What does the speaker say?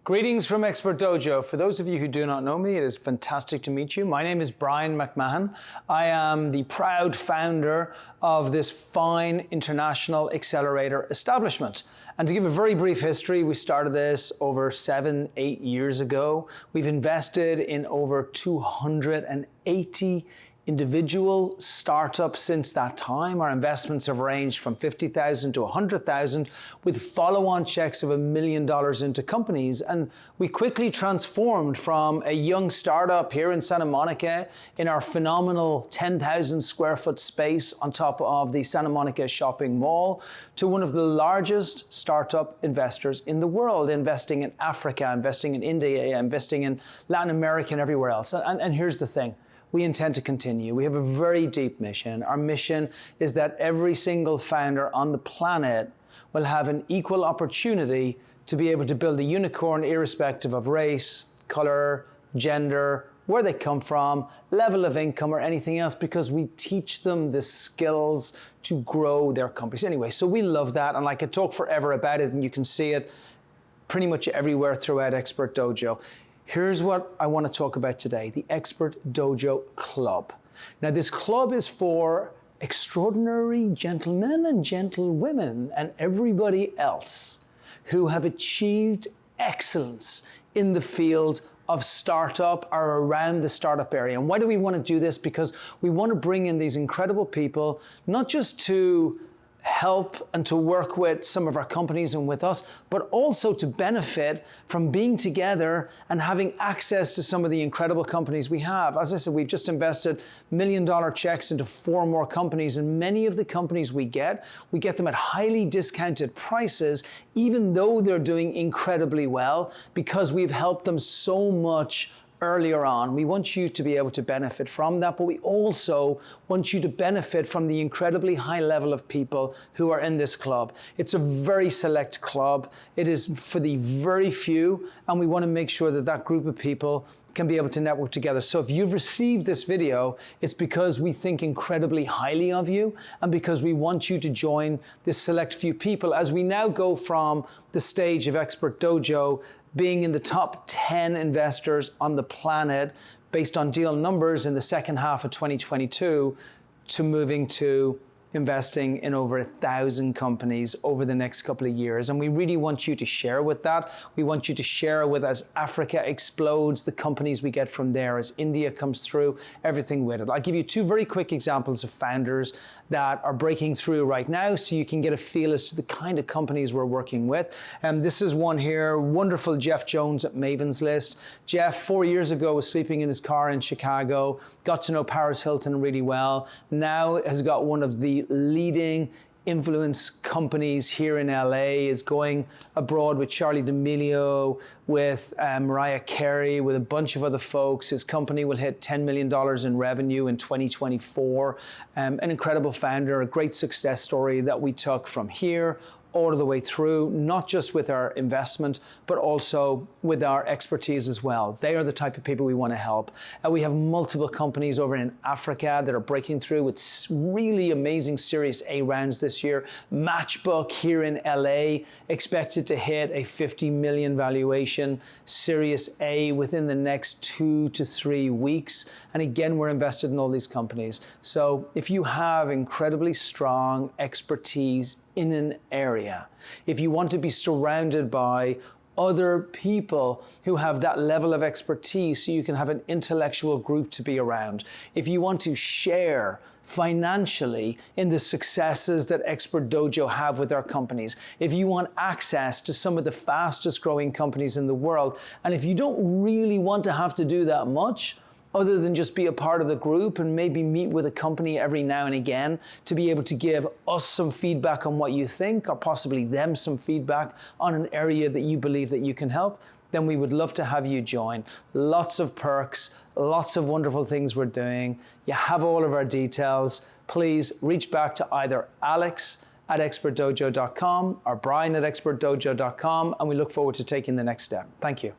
Greetings from Expert Dojo. For those of you who do not know me, it is fantastic to meet you. My name is Brian McMahon. I am the proud founder of this fine international accelerator establishment. And to give a very brief history, we started this over 7-8 years ago. We've invested in over 280 individual startups since that time. Our investments have ranged from $50,000 to $100,000 with follow-on checks of $1 million into companies. And we quickly transformed from a young startup here in Santa Monica in our phenomenal 10,000 square foot space on top of the Santa Monica shopping mall to one of the largest startup investors in the world, investing in Africa, investing in India, investing in Latin America and everywhere else. And here's the thing. We intend to continue. We have a very deep mission. Our mission is that every single founder on the planet will have an equal opportunity to be able to build a unicorn irrespective of race, color, gender, where they come from, level of income or anything else, because we teach them the skills to grow their companies. Anyway, so we love that, and I could talk forever about it, and you can see it pretty much everywhere throughout Expert Dojo. Here's what I want to talk about today, the Expert Dojo Club. Now, this club is for extraordinary gentlemen and gentlewomen and everybody else who have achieved excellence in the field of startup or around the startup area. And why do we want to do this? Because we want to bring in these incredible people, not just to help and to work with some of our companies and with us, but also to benefit from being together and having access to some of the incredible companies we have. As I said, we've just invested $1 million checks into 4 more companies, and many of the companies we get them at highly discounted prices, even though they're doing incredibly well, because we've helped them so much earlier on. We want you to be able to benefit from that, but we also want you to benefit from the incredibly high level of people who are in this club. It's a very select club. It is for the very few, and we want to make sure that that group of people can be able to network together. So if you've received this video, it's because we think incredibly highly of you and because we want you to join this select few people as we now go from the stage of Expert Dojo being in the top 10 investors on the planet based on deal numbers in the second half of 2022 to moving to investing in over 1,000 companies over the next couple of years. And we really want you to share with that. We want you to share with as Africa explodes, the companies we get from there, as India comes through, everything with it. I'll give you 2 very quick examples of founders that are breaking through right now so you can get a feel as to the kind of companies we're working with. And this is one here, wonderful Jeff Jones at Maven's List. Jeff, 4 years ago, was sleeping in his car in Chicago, got to know Paris Hilton really well, now has got one of the leading influence companies here in LA, is going abroad with Charli D'Amelio, with Mariah Carey, with a bunch of other folks. His company will hit $10 million in revenue in 2024. An incredible founder, a great success story that we took from here all the way through, not just with our investment, but also with our expertise as well. They are the type of people we want to help. We have multiple companies over in Africa that are breaking through with really amazing Series A rounds this year. Matchbook here in LA, expected to hit a 50 million valuation, Series A within the next 2 to 3 weeks. And again, we're invested in all these companies. So if you have incredibly strong expertise in an area, if you want to be surrounded by other people who have that level of expertise so you can have an intellectual group to be around, if you want to share financially in the successes that Expert Dojo have with our companies, if you want access to some of the fastest growing companies in the world, and if you don't really want to have to do that much, other than just be a part of the group and maybe meet with a company every now and again to be able to give us some feedback on what you think, or possibly them some feedback on an area that you believe that you can help, then we would love to have you join. Lots of perks, lots of wonderful things we're doing. You have all of our details. Please reach back to either alex@expertdojo.com or brian@expertdojo.com, and we look forward to taking the next step. Thank you.